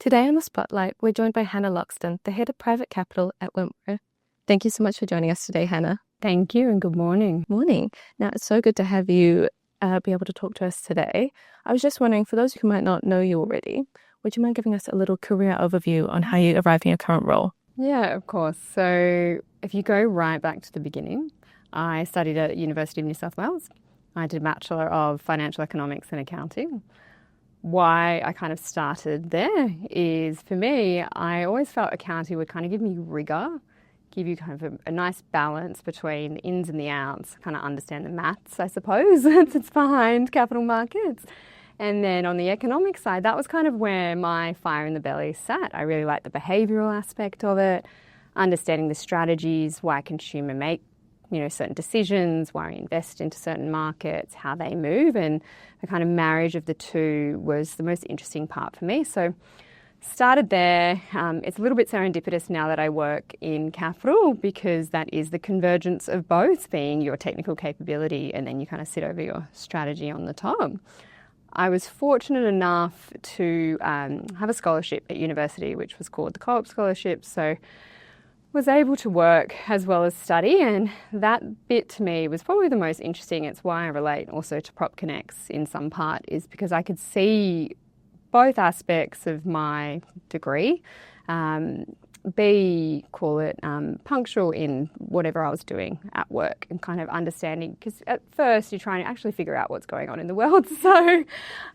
Today on the Spotlight, we're joined by Hannah Loxton, the head of private capital at Wentworth. Thank you so much for joining us today, Hannah. Thank you and good morning. Morning. Now, it's so good to have you be able to talk to us today. I was just wondering, for those who might not know you already, would you mind giving us a little career overview on how you arrived in your current role? Yeah, of course. So if you go right back to the beginning, I studied at University of New South Wales. I did a Bachelor of Financial Economics and Accounting. Why I kind of started there is, for me, I always felt accounting would kind of give me rigour, give you kind of a nice balance between the ins and the outs, kind of understand the maths, I suppose, that's behind capital markets. And then on the economic side, that was kind of where my fire in the belly sat. I really liked the behavioural aspect of it, understanding the strategies, why a consumer make certain decisions, why we invest into certain markets, how they move, and the kind of marriage of the two was the most interesting part for me. So started there. It's a little bit serendipitous now that I work in capital because that is the convergence of both, being your technical capability and then you kind of sit over your strategy on the top. I was fortunate enough to have a scholarship at university, which was called the Co-op Scholarship. So was able to work as well as study, and that bit to me was probably the most interesting. It's why I relate also to Prop Connects in some part, is because I could see both aspects of my degree, punctual in whatever I was doing at work and kind of understanding, because at first you're trying to actually figure out what's going on in the world. So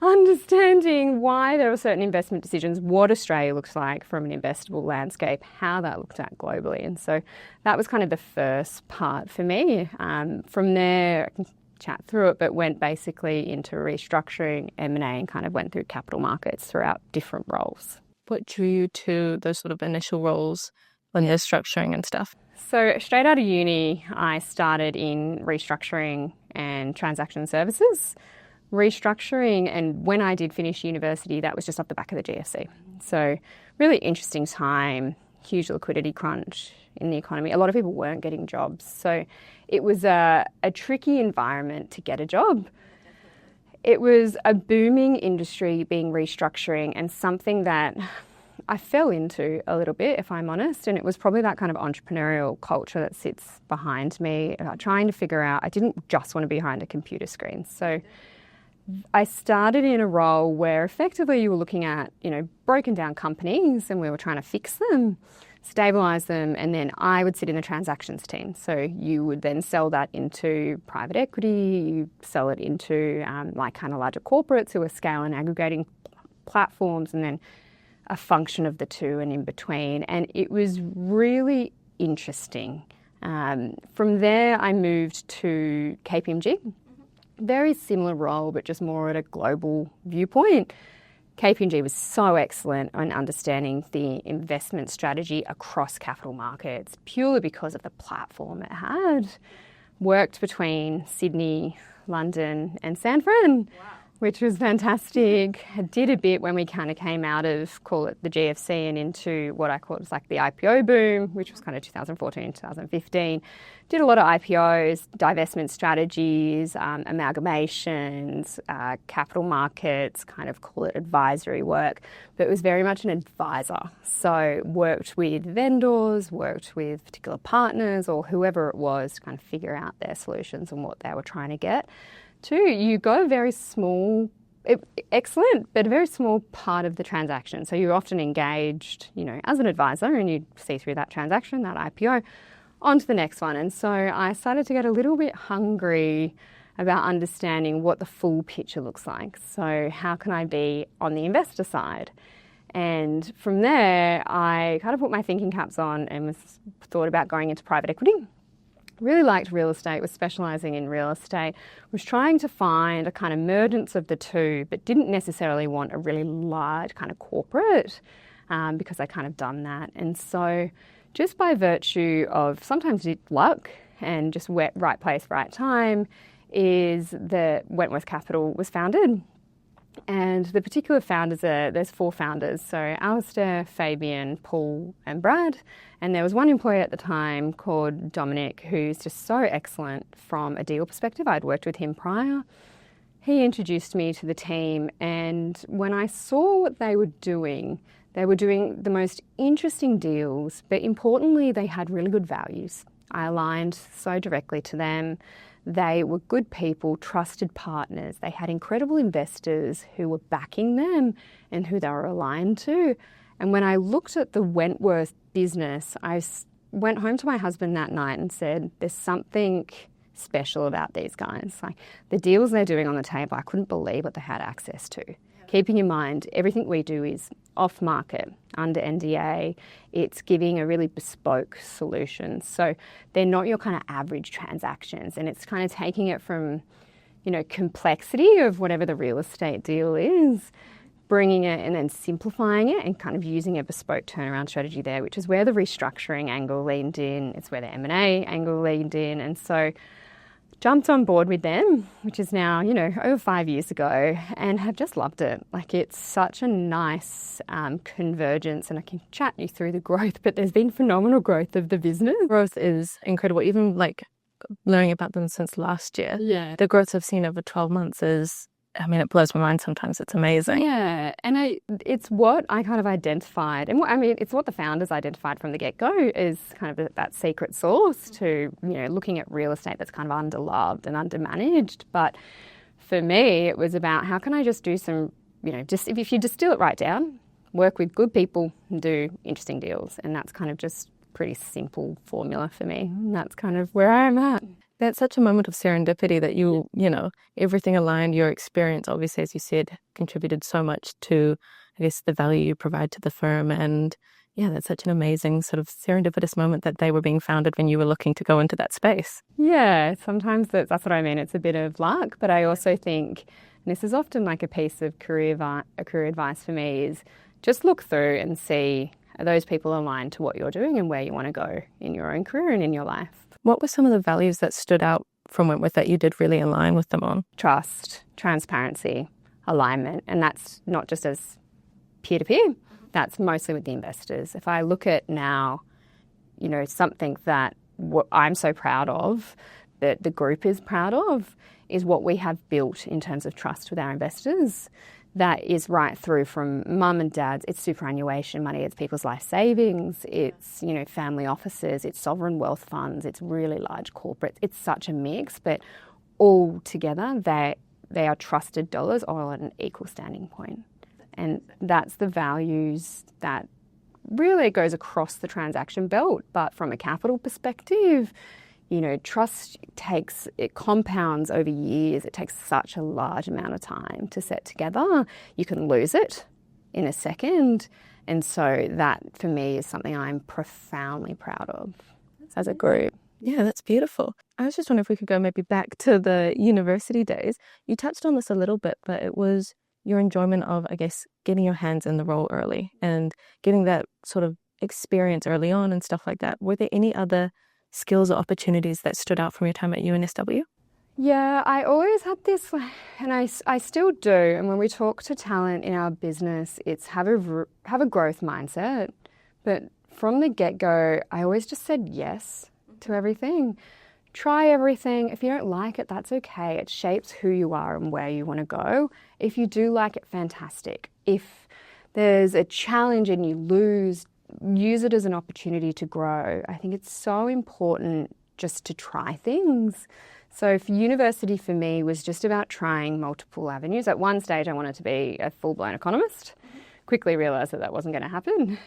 understanding why there are certain investment decisions, what Australia looks like from an investable landscape, how that looked at globally. And so that was kind of the first part for me. From there, I can chat through it, but went basically into restructuring, M&A, and kind of went through capital markets throughout different roles. What drew you to those sort of initial roles on the structuring and stuff? So straight out of uni, I started in restructuring and transaction services. Restructuring, and when I did finish university, that was just off the back of the GFC. So really interesting time, huge liquidity crunch in the economy. A lot of people weren't getting jobs. So it was a tricky environment to get a job. It was a booming industry, being restructuring, and something that I fell into a little bit, if I'm honest, and it was probably that kind of entrepreneurial culture that sits behind me, trying to figure out, I didn't just want to be behind a computer screen. So I started in a role where effectively you were looking at, broken down companies, and we were trying to fix them, stabilise them, and then I would sit in the transactions team. So you would then sell that into private equity, you sell it into kind of larger corporates who are scale and aggregating platforms, and then a function of the two and in between. And it was really interesting. From there, I moved to KPMG. Very similar role, but just more at a global viewpoint. KPMG was so excellent on understanding the investment strategy across capital markets, purely because of the platform it had. Worked between Sydney, London and San Fran, which was fantastic. I did a bit when we kind of came out of, call it the GFC, and into what I call it was like the IPO boom, which was kind of 2014, 2015. Did a lot of IPOs, divestment strategies, amalgamations, capital markets, kind of call it advisory work, but it was very much an advisor. So worked with vendors, worked with particular partners or whoever it was to kind of figure out their solutions and what they were trying to get. Two, you got a very small, excellent, but a very small part of the transaction. So you're often engaged, as an advisor, and you see through that transaction, that IPO, on to the next one. And so I started to get a little bit hungry about understanding what the full picture looks like. So how can I be on the investor side? And from there, I kind of put my thinking caps on and thought about going into private equity. Really liked real estate, was specialising in real estate, was trying to find a kind of mergence of the two, but didn't necessarily want a really large kind of corporate because I kind of done that. And so just by virtue of sometimes luck and just right place, right time, is that Wentworth Capital was founded. And the particular founders there's four founders, so Alistair, Fabian, Paul and Brad. And there was one employee at the time called Dominic, who's just so excellent from a deal perspective. I'd worked with him prior. He introduced me to the team, and when I saw what they were doing, They were doing the most interesting deals, but importantly, they had really good values. I aligned so directly to them. They were good people, trusted partners. They had incredible investors who were backing them and who they were aligned to. And when I looked at the Wentworth business, I went home to my husband that night and said, there's something special about these guys. Like the deals they're doing on the table, I couldn't believe what they had access to. Keeping in mind, everything we do is off market, under NDA. It's giving a really bespoke solution. So they're not your kind of average transactions, and it's kind of taking it from, complexity of whatever the real estate deal is, bringing it and then simplifying it and kind of using a bespoke turnaround strategy there, which is where the restructuring angle leaned in. It's where the M&A angle leaned in. And so jumped on board with them, which is now, over 5 years ago, and have just loved it. Like it's such a nice convergence, and I can chat you through the growth, but there's been phenomenal growth of the business. Growth is incredible. Even like learning about them since last year. Yeah. The growth I've seen over 12 months it blows my mind sometimes. It's amazing. Yeah, and it's what I kind of identified, and it's what the founders identified from the get-go is kind of that secret sauce to, looking at real estate that's kind of underloved and undermanaged. But for me, it was about how can I just do some, just if you distill it right down, work with good people and do interesting deals. And that's kind of just pretty simple formula for me. And that's kind of where I am at. That's such a moment of serendipity that everything aligned. Your experience, obviously, as you said, contributed so much to, I guess, the value you provide to the firm. And yeah, that's such an amazing sort of serendipitous moment that they were being founded when you were looking to go into that space. Yeah, sometimes that's what I mean. It's a bit of luck, but I also think, and this is often like a piece of career advice for me, is just look through and see, are those people aligned to what you're doing and where you want to go in your own career and in your life? What were some of the values that stood out from Wentworth that you did really align with them on? Trust, transparency, alignment, and that's not just as peer-to-peer, that's mostly with the investors. If I look at now, something that what I'm so proud of, that the group is proud of, is what we have built in terms of trust with our investors. That is right through from mum and dad's, it's superannuation money, it's people's life savings, it's, family offices, it's sovereign wealth funds, it's really large corporates. It's such a mix, but all together they are trusted dollars all at an equal standing point. And that's the values that really goes across the transaction belt. But from a capital perspective, trust it compounds over years. It takes such a large amount of time to set together. You can lose it in a second. And so that, for me, is something I'm profoundly proud of as a group. Yeah, that's beautiful. I was just wondering if we could go maybe back to the university days. You touched on this a little bit, but it was your enjoyment of, I guess, getting your hands in the role early and getting that sort of experience early on and stuff like that. Were there any other skills or opportunities that stood out from your time at UNSW? Yeah, I always had this, and I still do. And when we talk to talent in our business, it's have a growth mindset. But from the get-go, I always just said yes to everything. Try everything. If you don't like it, that's okay. It shapes who you are and where you want to go. If you do like it, fantastic. If there's a challenge and you lose, use it as an opportunity to grow. I think it's so important just to try things. So for university for me was just about trying multiple avenues. At one stage I wanted to be a full-blown economist. Quickly realised that wasn't going to happen.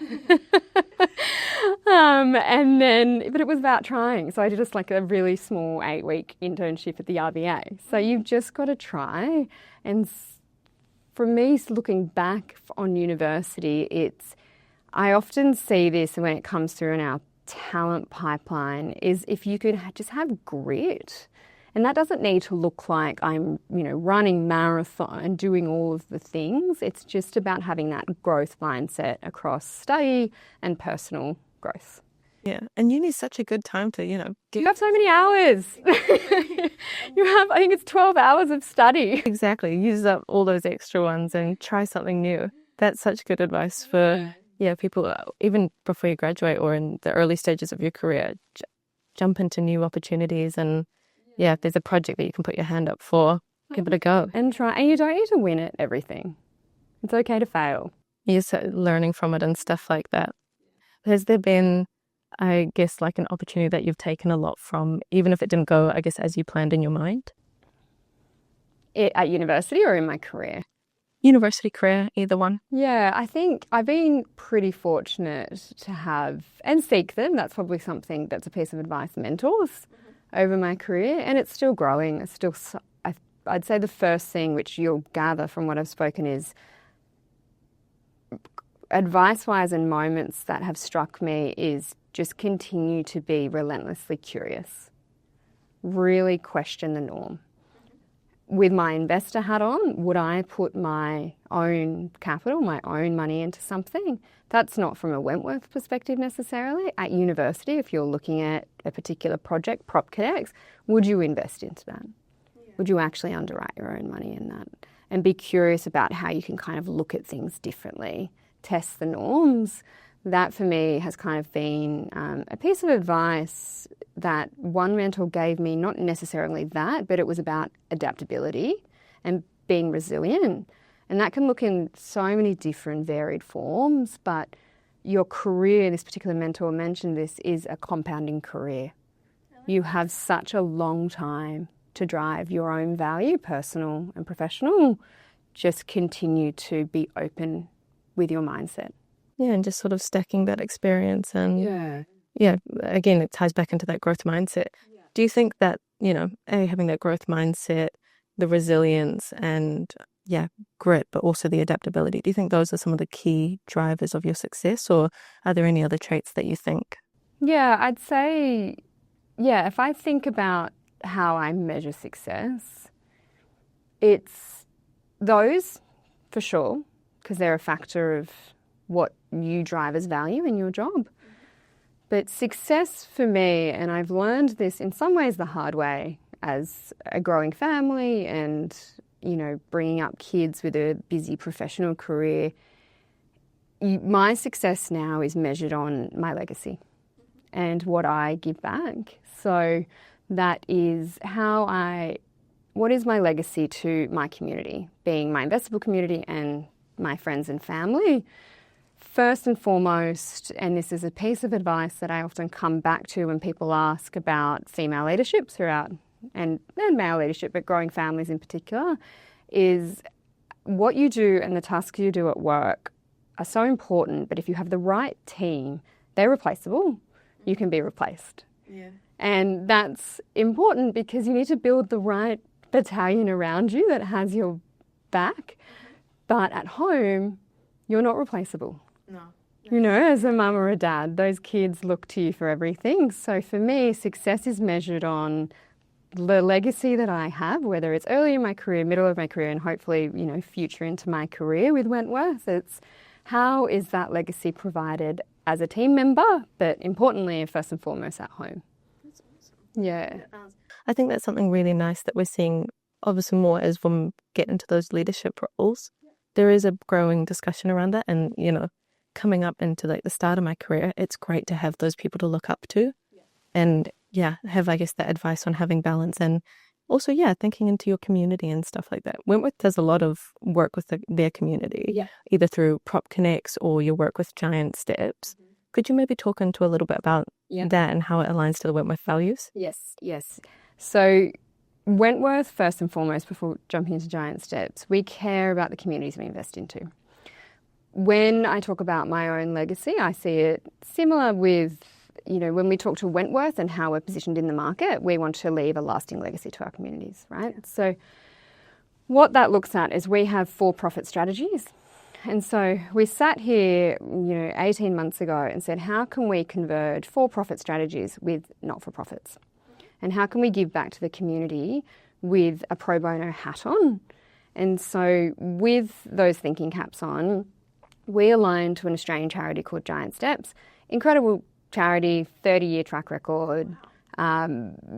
But it was about trying. So I did just like a really small 8-week internship at the RBA. So you've just got to try. And for me, looking back on university, I often see this when it comes through in our talent pipeline is if you could just have grit. And that doesn't need to look like I'm, running marathon and doing all of the things. It's just about having that growth mindset across study and personal growth. Yeah, and uni is such a good time to, You have so many hours. You have, I think it's 12 hours of study. Exactly. Use up all those extra ones and try something new. That's such good advice for people, even before you graduate or in the early stages of your career. Jump into new opportunities and if there's a project that you can put your hand up for, give it a go. And try. And you don't need to win at everything. It's okay to fail. You're learning from it and stuff like that. Has there been, I guess, like an opportunity that you've taken a lot from, even if it didn't go, I guess, as you planned in your mind? At university or in my career? University career, either one. Yeah, I think I've been pretty fortunate to have and seek them. That's probably something that's a piece of advice, mentors over my career, and it's still growing. It's still, I'd say the first thing which you'll gather from what I've spoken is advice-wise and moments that have struck me is just continue to be relentlessly curious. Really question the norm. With my investor hat on, would I put my own capital, my own money into something? That's not from a Wentworth perspective necessarily. At university, if you're looking at a particular project, PropConnects, would you invest into that? Yeah. Would you actually underwrite your own money in that? And be curious about how you can kind of look at things differently, test the norms. That for me has kind of been a piece of advice that one mentor gave me, not necessarily that, but it was about adaptability and being resilient. And that can look in so many different varied forms, but your career, this particular mentor mentioned this, is a compounding career. You have such a long time to drive your own value, personal and professional. Just continue to be open with your mindset. Yeah, and just sort of stacking that experience and again, it ties back into that growth mindset. Yeah. Do you think that, having that growth mindset, the resilience and grit, but also the adaptability, do you think those are some of the key drivers of your success, or are there any other traits that you think? Yeah, I'd say, if I think about how I measure success, it's those for sure, because they're a factor of what you drive as value in your job. But success for me, and I've learned this in some ways the hard way as a growing family and, bringing up kids with a busy professional career, my success now is measured on my legacy and what I give back. So that is what is my legacy to my community, being my investable community and my friends and family. First and foremost, and this is a piece of advice that I often come back to when people ask about female leadership throughout, and male leadership, but growing families in particular, is what you do and the tasks you do at work are so important, but if you have the right team, they're replaceable. You can be replaced. Yeah. And that's important because you need to build the right battalion around you that has your back. But at home, you're not replaceable. No. As a mum or a dad, those kids look to you for everything. So for me, success is measured on the legacy that I have, whether it's early in my career, middle of my career, and hopefully, future into my career with Wentworth. It's how is that legacy provided as a team member, but importantly, first and foremost, at home. That's awesome. Yeah. I think that's something really nice that we're seeing, obviously, more as women get into those leadership roles. There is a growing discussion around that, and, coming up into the start of my career, it's great to have those people to look up to and have, I guess, that advice on having balance and also, thinking into your community and stuff like that. Wentworth does a lot of work with their community, either through PropConnects or your work with Giant Steps. Mm-hmm. Could you maybe talk into a little bit about that and how it aligns to the Wentworth values? Yes. So Wentworth, first and foremost, before jumping into Giant Steps, we care about the communities we invest into. When I talk about my own legacy, I see it similar with, when we talk to Wentworth and how we're positioned in the market, we want to leave a lasting legacy to our communities, right? So what that looks at is we have for-profit strategies. And so we sat here, 18 months ago and said, how can we converge for-profit strategies with not-for-profits? And how can we give back to the community with a pro bono hat on? And so with those thinking caps on, we aligned to an Australian charity called Giant Steps. Incredible charity, 30-year track record,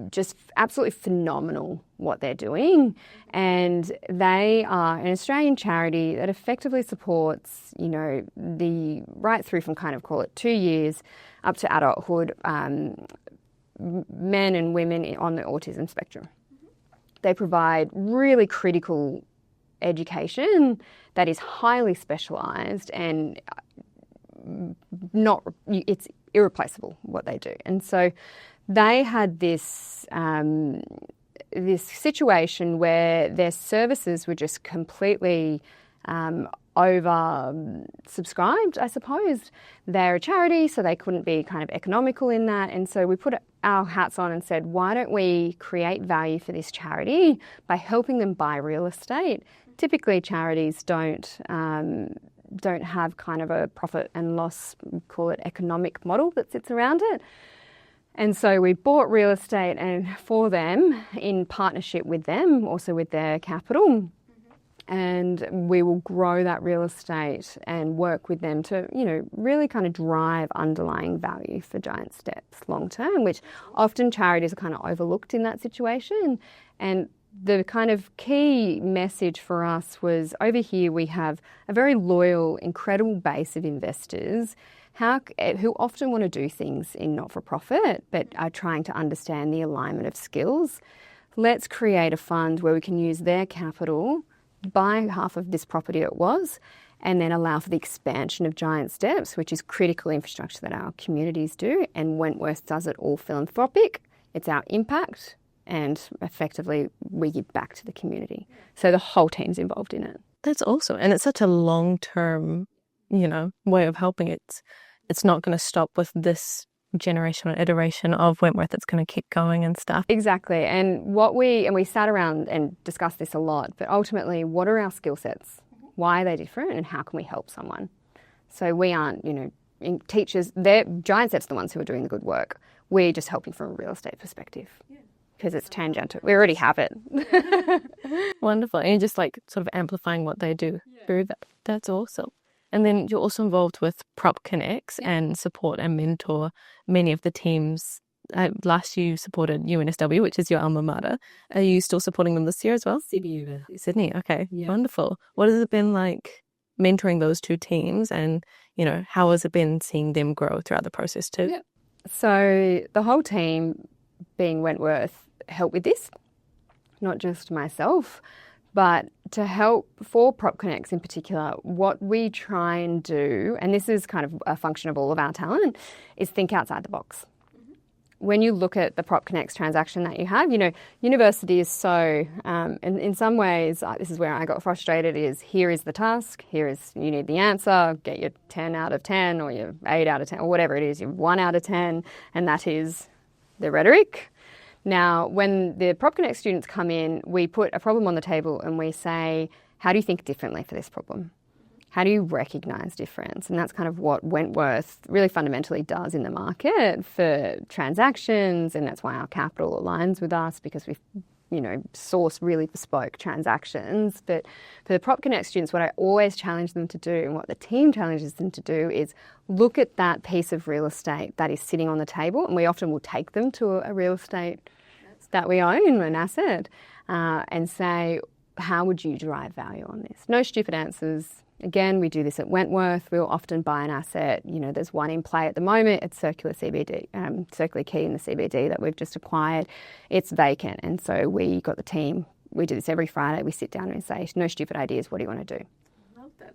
just absolutely phenomenal what they're doing. And they are an Australian charity that effectively supports, the right through from kind of call it 2 years up to adulthood, men and women on the autism spectrum. They provide really critical education that is highly specialised and it's irreplaceable what they do. And so they had this situation where their services were just completely oversubscribed, I suppose. They're a charity, so they couldn't be kind of economical in that. And so we put our hats on and said, why don't we create value for this charity by helping them buy real estate? Typically, charities don't have kind of a profit and loss, call it economic model that sits around it. And so we bought real estate and for them, in partnership with them, also with their capital, and we will grow that real estate and work with them to, really kind of drive underlying value for Giant Steps long term, which often charities are kind of overlooked in that situation. And the kind of key message for us was, over here we have a very loyal, incredible base of investors who often want to do things in not-for-profit but are trying to understand the alignment of skills. Let's create a fund where we can use their capital, buy half of this property it was, and then allow for the expansion of Giant Steps, which is critical infrastructure that our communities do, and Wentworth does it all philanthropic. It's our impact, and effectively we give back to the community. So the whole team's involved in it. That's awesome. And it's such a long-term, way of helping. It's not going to stop with this generation or iteration of Wentworth. It's going to keep going and stuff. Exactly. And we sat around and discussed this a lot, but ultimately, what are our skill sets? Why are they different, and how can we help someone? So we aren't, teachers, Giant Steps are the ones who are doing the good work. We're just helping from a real estate perspective. Because it's tangential. We already have it. Wonderful. And you're just sort of amplifying what they do through that. That's awesome. And then you're also involved with Prop Connects and support and mentor many of the teams. Last year you supported UNSW, which is your alma mater. Are you still supporting them this year as well? Sydney. Okay. Yeah. Wonderful. What has it been like mentoring those two teams, and, how has it been seeing them grow throughout the process too? Yeah. So the whole team, being Wentworth, help with this, not just myself, but to help for Prop Connects in particular. What we try and do, and this is kind of a function of all of our talent, is think outside the box. When you look at the Prop Connects transaction that you have, university is so, and in some ways, this is where I got frustrated, is here is the task, you need the answer, get your 10 out of 10 or your 8 out of 10 or whatever it is, your 1 out of 10, and that is the rhetoric. Now, when the Prop Connect students come in, we put a problem on the table and we say, how do you think differently for this problem? How do you recognise difference? And that's kind of what Wentworth really fundamentally does in the market for transactions, and that's why our capital aligns with us, because we source really bespoke transactions. But for the Prop Connect students, what I always challenge them to do, and what the team challenges them to do, is look at that piece of real estate that is sitting on the table, and we often will take them to a real estate that we own, an asset, and say, how would you derive value on this? No stupid answers. Again, we do this at Wentworth. We'll often buy an asset. There's one in play at the moment. It's Circular CBD, Circular Quay in the CBD that we've just acquired. It's vacant. And so we got the team. We do this every Friday. We sit down and say, no stupid ideas. What do you want to do?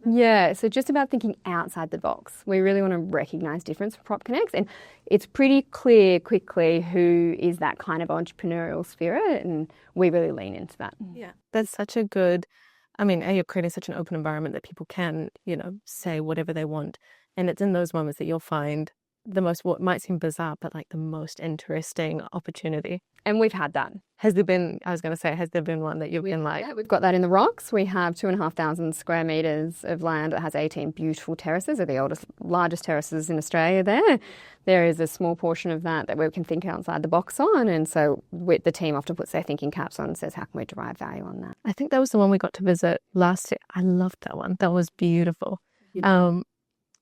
Yeah, so just about thinking outside the box. We really want to recognise difference for Prop Connects, and it's pretty clear quickly who is that kind of entrepreneurial spirit, and we really lean into that. Yeah, that's such a good, you're creating such an open environment that people can, say whatever they want, and it's in those moments that you'll find the most, what might seem bizarre, but the most interesting opportunity. And we've had that. Has there been one that you've been like? Yeah, we've got that in the Rocks. We have 2,500 square metres of land that has 18 beautiful terraces. They're the largest terraces in Australia there. There is a small portion of that we can think outside the box on. And so the team often puts their thinking caps on and says, how can we derive value on that? I think that was the one we got to visit last year. I loved that one. That was beautiful.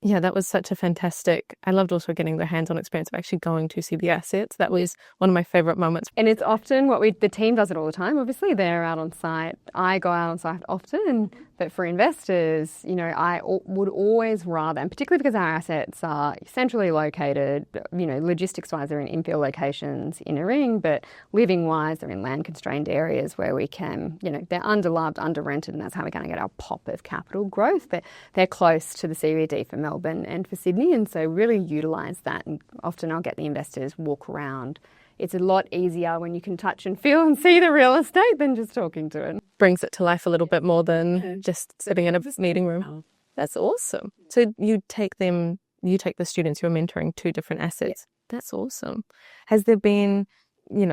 Yeah, that was such a fantastic. I loved also getting the hands-on experience of actually going to see the assets. That was one of my favourite moments. And it's often the team does it all the time. Obviously, they're out on site. I go out on site often, But for investors, would always rather, and particularly because our assets are centrally located, logistics-wise, they're in infill locations in a ring, but living-wise, they're in land-constrained areas where we can, they're under-loved, under-rented, and that's how we're going to get our pop of capital growth. But they're close to the CBD for Melbourne and for Sydney, and so really utilise that. And often I'll get the investors walk around. It's a lot easier when you can touch and feel and see the real estate than just talking to it. Brings it to life a little bit more than just sitting in a meeting room. That's awesome. So you take the students you're mentoring to different assets. Yeah. That's awesome. Has there been,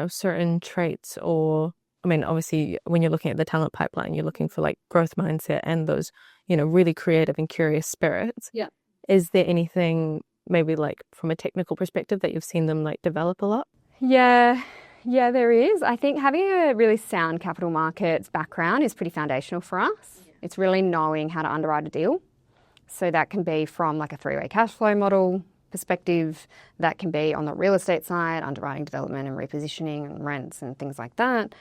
certain traits or, obviously when you're looking at the talent pipeline, you're looking for like growth mindset and those, really creative and curious spirits. Yeah. Is there anything maybe like from a technical perspective that you've seen them like develop a lot? Yeah, there is. I think having a really sound capital markets background is pretty foundational for us. Yeah. It's really knowing how to underwrite a deal. So that can be from like a three-way cash flow model perspective. That can be on the real estate side, underwriting development and repositioning and rents and things like that.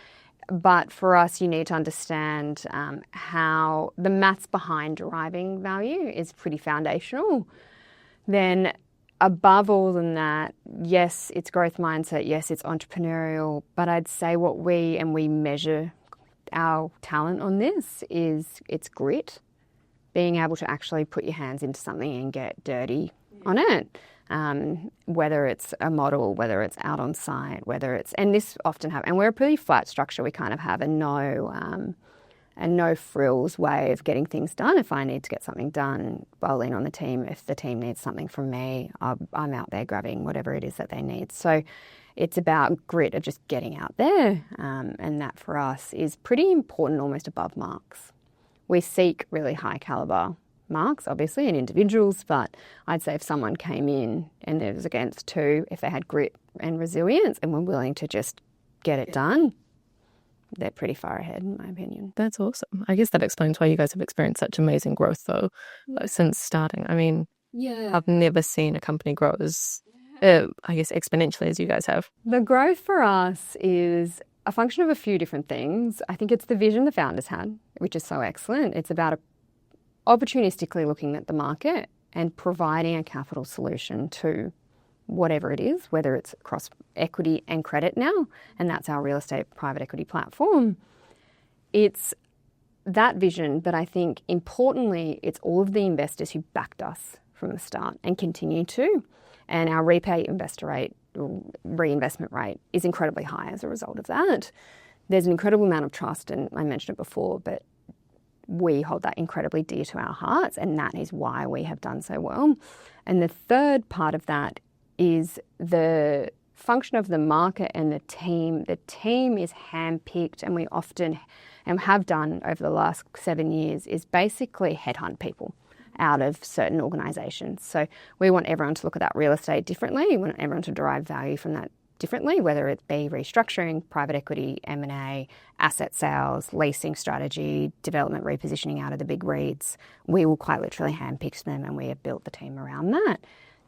But for us, you need to understand how the maths behind deriving value is pretty foundational. Then above all than that, yes, it's growth mindset, yes, it's entrepreneurial, but I'd say we measure our talent on this is it's grit, being able to actually put your hands into something and get dirty on it, whether it's a model, whether it's out on site, and this often happens, and we're a pretty flat structure, we kind of have a no frills way of getting things done. If I need to get something done, I'll lean on the team. If the team needs something from me, I'm out there grabbing whatever it is that they need. So it's about grit of just getting out there. And that for us is pretty important, almost above marks. We seek really high caliber marks, obviously, in individuals, but I'd say if someone came in and it was against two, if they had grit and resilience and were willing to just get it done, they're pretty far ahead, in my opinion. That's awesome. I guess that explains why you guys have experienced such amazing growth, though, since starting. I've never seen a company grow as, exponentially as you guys have. The growth for us is a function of a few different things. I think it's the vision the founders had, which is so excellent. It's about opportunistically looking at the market and providing a capital solution to whatever it is, whether it's across equity and credit now, and that's our real estate private equity platform. It's that vision, but I think importantly, it's all of the investors who backed us from the start and continue to. And our reinvestment rate is incredibly high as a result of that. There's an incredible amount of trust, and I mentioned it before, but we hold that incredibly dear to our hearts, and that is why we have done so well. And the third part of that is the function of the market and the team. The team is handpicked, and we often, and have done over the last 7 years, is basically headhunt people out of certain organisations. So we want everyone to look at that real estate differently. We want everyone to derive value from that differently, whether it be restructuring, private equity, M&A, asset sales, leasing strategy, development, repositioning out of the big REITs. We will quite literally handpick them, and we have built the team around that.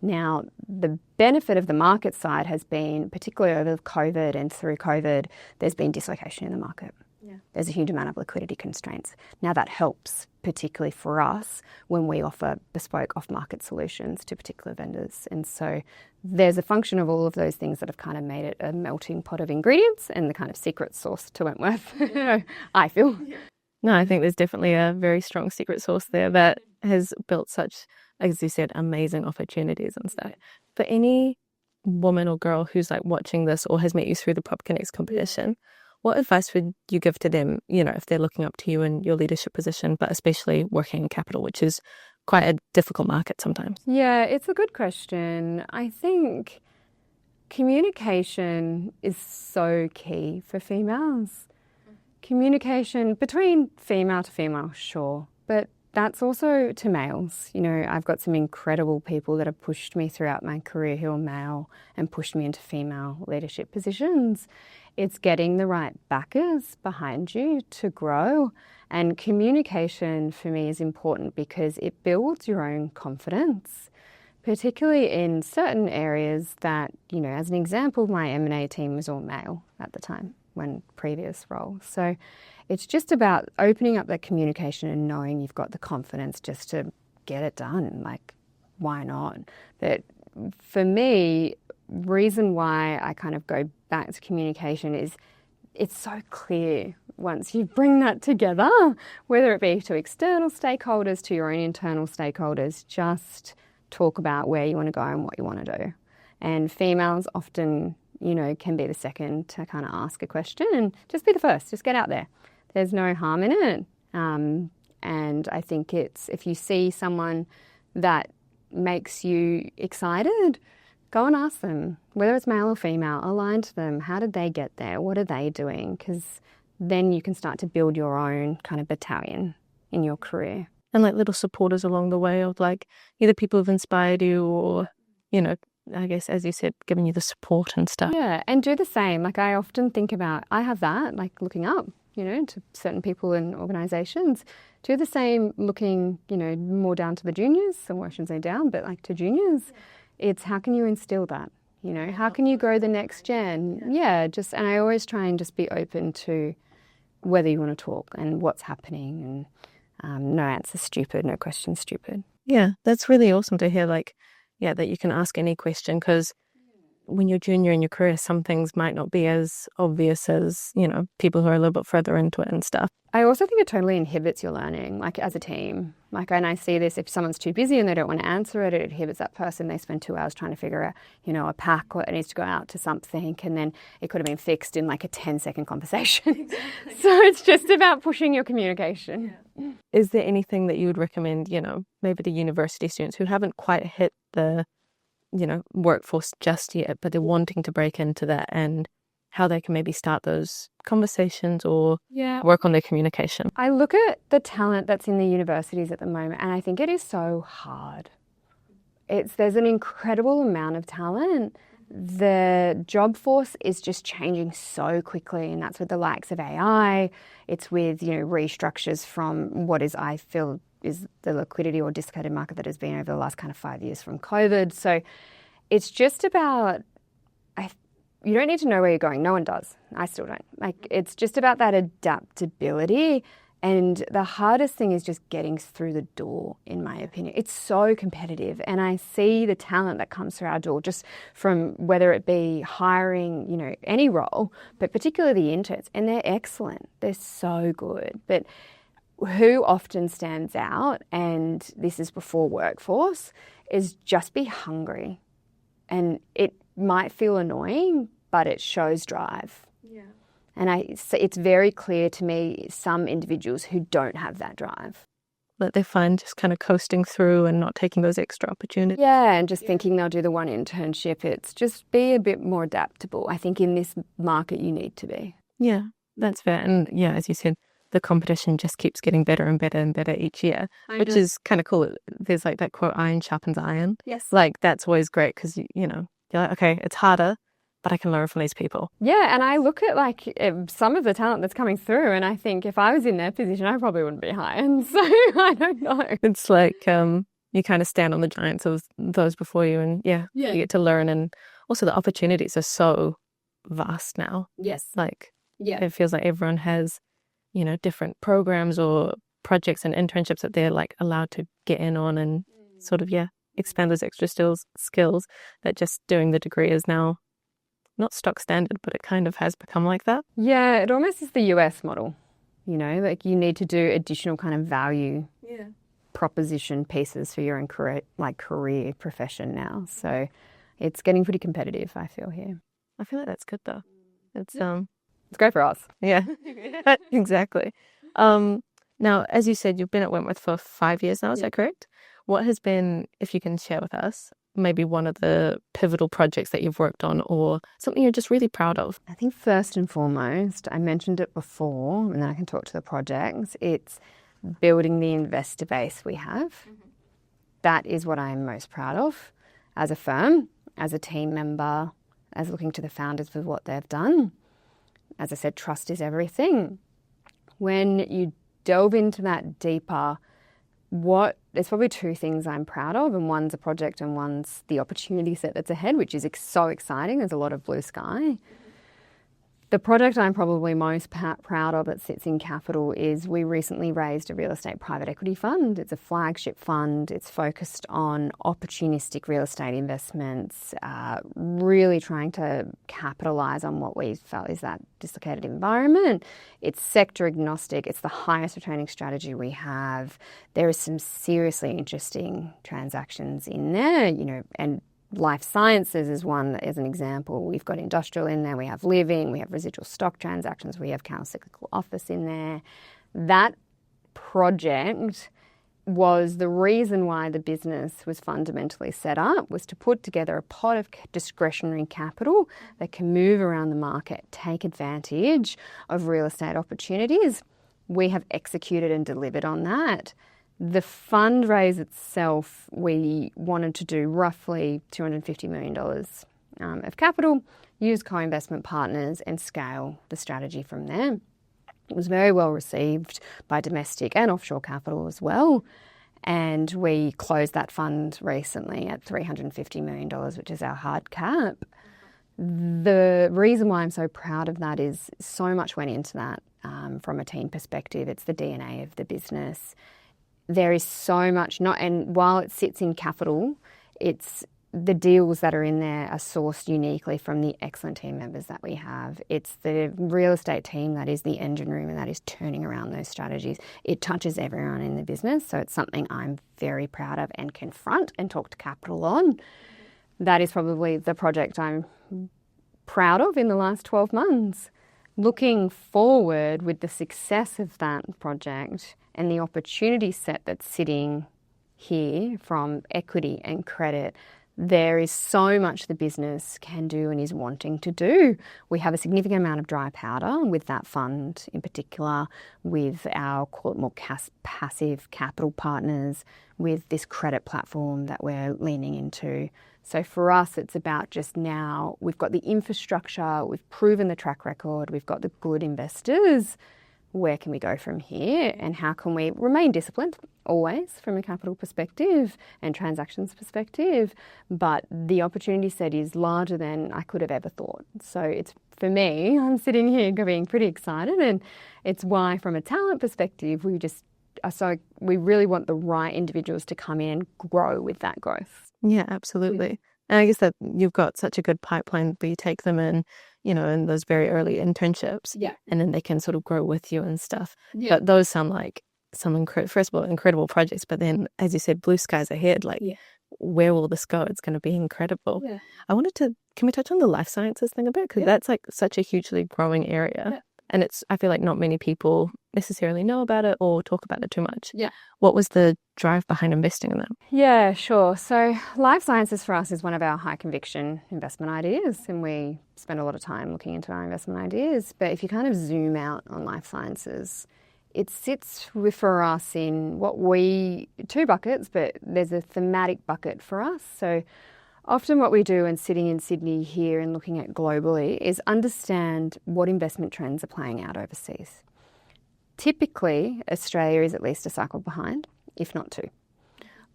Now, the benefit of the market side has been, particularly over COVID and through COVID, there's been dislocation in the market. Yeah. There's a huge amount of liquidity constraints. Now that helps, particularly for us, when we offer bespoke off-market solutions to particular vendors. And so there's a function of all of those things that have kind of made it a melting pot of ingredients and the kind of secret sauce to Wentworth, I feel. No, I think there's definitely a very strong secret sauce there that has built such, as you said, amazing opportunities and stuff. For any woman or girl who's like watching this or has met you through the Prop Connects competition, what advice would you give to them, if they're looking up to you in your leadership position, but especially working in capital, which is quite a difficult market sometimes? Yeah, it's a good question. I think communication is so key for females. Communication between female to female, sure, but that's also to males. I've got some incredible people that have pushed me throughout my career who are male and pushed me into female leadership positions. It's getting the right backers behind you to grow. And communication for me is important because it builds your own confidence, particularly in certain areas that, as an example, my M&A team was all male at the time. when previous role. So it's just about opening up that communication and knowing you've got the confidence just to get it done. Like, why not? But for me, reason why I kind of go back to communication is it's so clear once you bring that together, whether it be to external stakeholders, to your own internal stakeholders, just talk about where you want to go and what you want to do. And females often, can be the second to kind of ask a question, and just be the first, just get out there. There's no harm in it. And I think it's, if you see someone that makes you excited, go and ask them, whether it's male or female, align to them. How did they get there? What are they doing? Because then you can start to build your own kind of battalion in your career. And like little supporters along the way of like either people who've inspired you or, I guess, as you said, giving you the support and stuff. Yeah, and do the same. Like I often think about, I have that, like looking up, to certain people and organisations. Do the same looking, more down to the juniors, or I shouldn't say down, but like to juniors. It's how can you instill that? How can you grow the next gen? Yeah, and I always try and just be open to whether you want to talk and what's happening, and no answer's stupid, no question's stupid. Yeah, that's really awesome to hear, that you can ask any question, because when you're junior in your career, some things might not be as obvious as, people who are a little bit further into it and stuff. I also think it totally inhibits your learning, like as a team. And I see this, if someone's too busy and they don't want to answer it, it inhibits that person. They spend 2 hours trying to figure out, a pack that needs to go out to something, and then it could have been fixed in like a 10-second conversation. Exactly. So it's just about pushing your communication. Yeah. Is there anything that you would recommend, maybe to university students who haven't quite hit the, workforce just yet, but they're wanting to break into that, and how they can maybe start those conversations or work on their communication? I look at the talent that's in the universities at the moment, and I think it is so hard. There's an incredible amount of talent. The job force is just changing so quickly, and that's with the likes of AI. It's with, restructures from what is, I feel, is the liquidity or discounted market that has been over the last kind of 5 years from COVID. So it's just about, you don't need to know where you're going. No one does. I still don't. It's just about that adaptability. And the hardest thing is just getting through the door, in my opinion. It's so competitive. And I see the talent that comes through our door, just from whether it be hiring, any role, but particularly the interns. And they're excellent. They're so good. But who often stands out, and this is before workforce, is just be hungry. And it might feel annoying, but it shows drive. Yeah. And it's very clear to me some individuals who don't have that drive. That they find just kind of coasting through and not taking those extra opportunities. Yeah, and just thinking they'll do the one internship. It's just be a bit more adaptable. I think in this market you need to be. Yeah, that's fair. And yeah, as you said, the competition just keeps getting better and better and better each year, which is kind of cool. There's like that quote, iron sharpens iron. Yes. Like that's always great, because, you're like, okay, it's harder, but I can learn from these people. Yeah, and I look at some of the talent that's coming through, and I think if I was in their position, I probably wouldn't be hired. So I don't know. It's like you kind of stand on the giants of those before you, and you get to learn. And also the opportunities are so vast now. Yes. It feels like everyone has, different programs or projects and internships that they're like allowed to get in on, and sort of, expand those extra skills that just doing the degree is now not stock standard, but it kind of has become like that. Yeah, it almost is the US model, you need to do additional kind of value proposition pieces for your own career profession now. So it's getting pretty competitive, I feel, here. I feel like that's good though. It's great for us. Yeah, exactly. Now, as you said, you've been at Wentworth for 5 years now, is that correct? What has been, if you can share with us, maybe one of the pivotal projects that you've worked on, or something you're just really proud of? I think first and foremost, I mentioned it before, and then I can talk to the projects, it's building the investor base we have. Mm-hmm. That is what I'm most proud of as a firm, as a team member, as looking to the founders for what they've done. As I said, trust is everything. When you delve into that deeper, there's probably 2 things I'm proud of, and one's a project and one's the opportunity set that's ahead, which is so exciting. There's a lot of blue sky. The project I'm probably most proud of that sits in capital is we recently raised a real estate private equity fund. It's a flagship fund. It's focused on opportunistic real estate investments, really trying to capitalise on what we felt is that dislocated environment. It's sector agnostic. It's the highest returning strategy we have. There is some seriously interesting transactions in there, and life sciences is one as an example. We've got industrial in there, we have living, we have residual stock transactions, we have countercyclical office in there. That project was the reason why the business was fundamentally set up, was to put together a pot of discretionary capital that can move around the market, take advantage of real estate opportunities. We have executed and delivered on that. The fundraise itself, we wanted to do roughly $250 million of capital, use co-investment partners and scale the strategy from there. It was very well received by domestic and offshore capital as well. And we closed that fund recently at $350 million, which is our hard cap. The reason why I'm so proud of that is so much went into that from a team perspective. It's the DNA of the business. There is so much, and while it sits in capital, it's the deals that are in there are sourced uniquely from the excellent team members that we have. It's the real estate team that is the engine room and that is turning around those strategies. It touches everyone in the business, so it's something I'm very proud of and confront and talk to capital on. That is probably the project I'm proud of in the last 12 months. Looking forward with the success of that project and the opportunity set that's sitting here from equity and credit, there is so much the business can do and is wanting to do. We have a significant amount of dry powder with that fund in particular, with our, call it more passive capital partners, with this credit platform that we're leaning into. So for us, it's about just now, we've got the infrastructure, we've proven the track record, we've got the good investors. Where can we go from here, and how can we remain disciplined always from a capital perspective and transactions perspective, but the opportunity set is larger than I could have ever thought. So it's, for me, I'm sitting here being pretty excited, and it's why from a talent perspective we really want the right individuals to come in and grow with that growth. Yeah, absolutely. And I guess that you've got such a good pipeline where you take them in, in those very early internships. Yeah. And then they can sort of grow with you and stuff. Yeah. But those sound like some incredible projects. But then, as you said, blue skies ahead. Where will this go? It's going to be incredible. Yeah. Can we touch on the life sciences thing a bit? Because that's like such a hugely growing area. Yeah. And I feel like not many people necessarily know about it or talk about it too much. Yeah. What was the drive behind investing in that? Yeah, sure. So life sciences for us is one of our high conviction investment ideas, and we spend a lot of time looking into our investment ideas. But if you kind of zoom out on life sciences, it sits for us in two buckets, but there's a thematic bucket for us. So often what we do and sitting in Sydney here and looking at globally is understand what investment trends are playing out overseas. Typically, Australia is at least a cycle behind, if not two.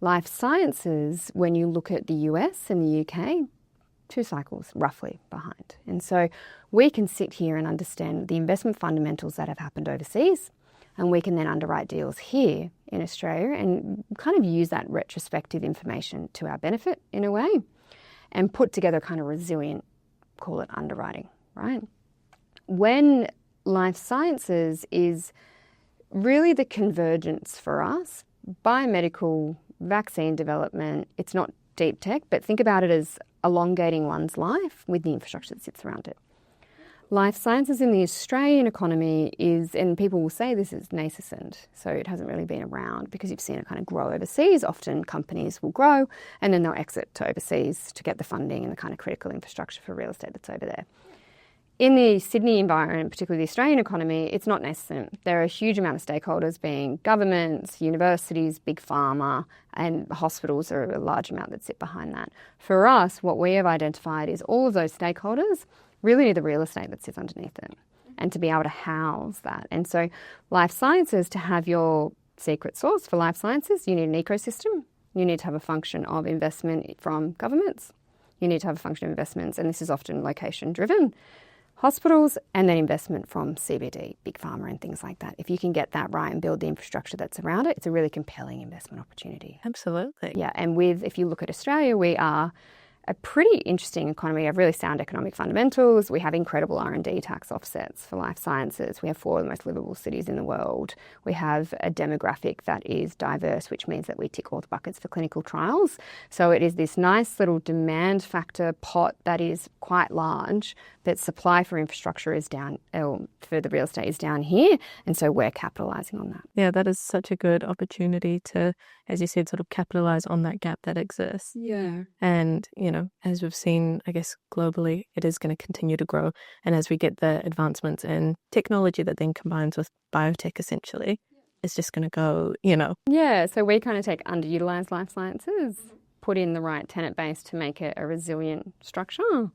Life sciences, when you look at the US and the UK, 2 cycles roughly behind. And so we can sit here and understand the investment fundamentals that have happened overseas, and we can then underwrite deals here in Australia and kind of use that retrospective information to our benefit in a way, and put together kind of resilient, call it underwriting, right? When life sciences is really the convergence for us, biomedical, vaccine development, it's not deep tech, but think about it as elongating one's life with the infrastructure that sits around it. Life sciences in the Australian economy is, and people will say this is nascent, so it hasn't really been around because you've seen it kind of grow overseas. Often companies will grow and then they'll exit to overseas to get the funding and the kind of critical infrastructure for real estate that's over there. In the Sydney environment, particularly the Australian economy, it's not nascent. There are a huge amount of stakeholders, being governments, universities, big pharma, and hospitals are a large amount that sit behind that. For us, what we have identified is all of those stakeholders really need the real estate that sits underneath it and to be able to house that. And so life sciences, to have your secret sauce for life sciences, you need an ecosystem. You need to have a function of investment from governments. You need to have a function of investments, and this is often location driven. hospitals, and then investment from CBD, big pharma and things like that. If you can get that right and build the infrastructure that's around it, it's a really compelling investment opportunity. Absolutely. Yeah, and if you look at Australia, we are a pretty interesting economy. We have really sound economic fundamentals. We have incredible R&D tax offsets for life sciences. We have 4 of the most livable cities in the world. We have a demographic that is diverse, which means that we tick all the buckets for clinical trials. So it is this nice little demand factor pot that is quite large, but supply for infrastructure is down, for the real estate is down here. And so we're capitalising on that. Yeah, that is such a good opportunity to, as you said, sort of capitalise on that gap that exists. Yeah. And, as we've seen, I guess, globally, it is going to continue to grow. And as we get the advancements in technology that then combines with biotech, essentially, it's just going to go, Yeah, so we kind of take underutilised life sciences, put in the right tenant base to make it a resilient structure,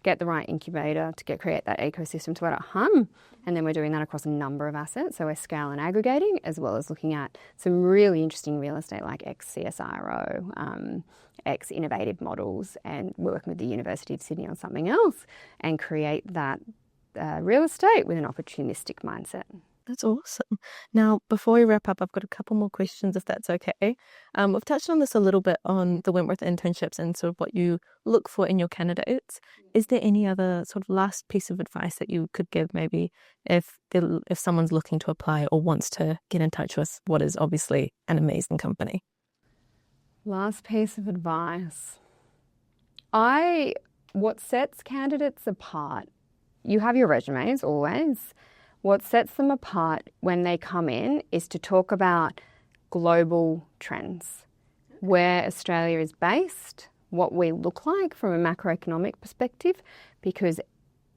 get the right incubator to create that ecosystem to let it hum. And then we're doing that across a number of assets. So we're scale and aggregating, as well as looking at some really interesting real estate like ex-CSIRO, ex-innovative models, and we're working with the University of Sydney on something else and create that real estate with an opportunistic mindset. That's awesome. Now, before we wrap up, I've got a couple more questions, if that's okay. We've touched on this a little bit on the Wentworth internships and sort of what you look for in your candidates. Is there any other sort of last piece of advice that you could give, maybe if someone's looking to apply or wants to get in touch with what is obviously an amazing company? Last piece of advice. What sets candidates apart, you have your resumes always. What sets them apart when they come in is to talk about global trends, where Australia is based, what we look like from a macroeconomic perspective, because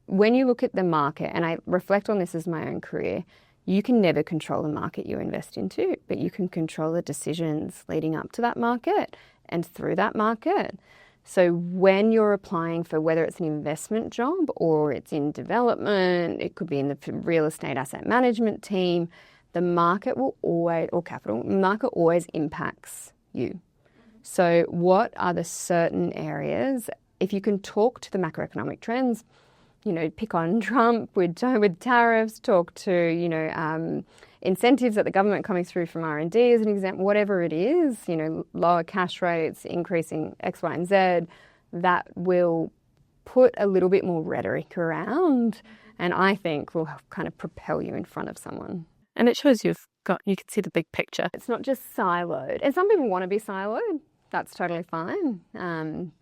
when you look at the market, and I reflect on this as my own career, you can never control the market you invest into, but you can control the decisions leading up to that market and through that market. So when you're applying for whether it's an investment job or it's in development, it could be in the real estate asset management team, the market will always, or capital, the market always impacts you. So what are the certain areas, if you can talk to the macroeconomic trends, pick on Trump with tariffs, talk to, incentives that the government coming through from R&D as an example, whatever it is, lower cash rates, increasing X, Y, and Z, that will put a little bit more rhetoric around and I think will kind of propel you in front of someone. And it shows you can see the big picture. It's not just siloed. And some people want to be siloed. That's totally fine.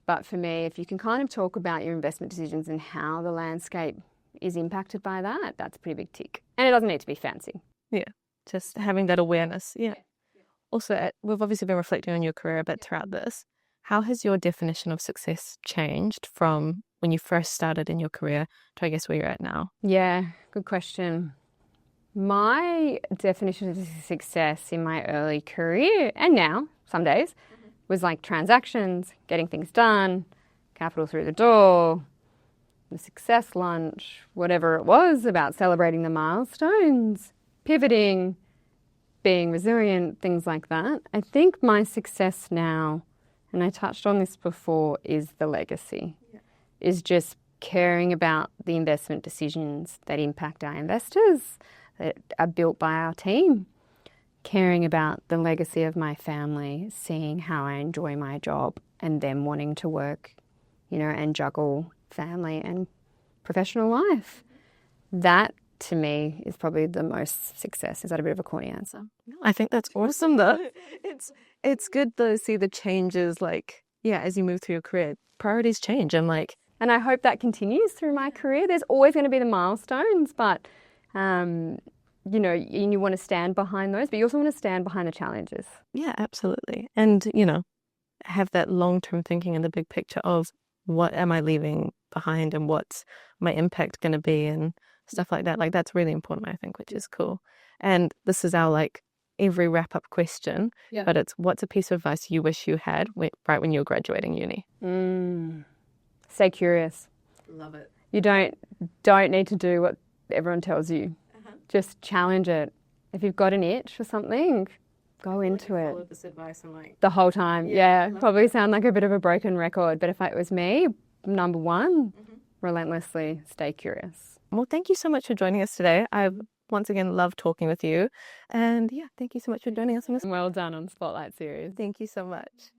But for me, if you can kind of talk about your investment decisions and how the landscape is impacted by that, that's a pretty big tick. And it doesn't need to be fancy. Yeah, just having that awareness. Yeah. Also, we've obviously been reflecting on your career a bit throughout this. How has your definition of success changed from when you first started in your career to, I guess, where you're at now? Yeah, good question. My definition of success in my early career, and now, some days, was like transactions, getting things done, capital through the door, the success lunch, whatever it was about celebrating the milestones, pivoting, being resilient, things like that. I think my success now, and I touched on this before, is the legacy, is just caring about the investment decisions that impact our investors, that are built by our team, caring about the legacy of my family, seeing how I enjoy my job and them wanting to work, and juggle family and professional life. That, to me, is probably the most success. Is that a bit of a corny answer? I think that's awesome, though. It's good to see the changes, as you move through your career. Priorities change. And I hope that continues through my career. There's always going to be the milestones, but you want to stand behind those, but you also want to stand behind the challenges. Yeah, absolutely. And, have that long-term thinking and the big picture of what am I leaving behind and what's my impact going to be and stuff like that. That's really important, I think, which is cool. And this is our, every wrap-up question, but it's what's a piece of advice you wish you had right when you were graduating uni? Stay curious. Love it. You don't need to do what everyone tells you. Just challenge it. If you've got an itch for something, go into it. Follow this advice and the whole time. Yeah, probably sound like a bit of a broken record, but if it was me, number one, relentlessly stay curious. Well, thank you so much for joining us today. I've once again loved talking with you. And yeah, thank you so much for joining us on this. Well done on Spotlight Series. Thank you so much.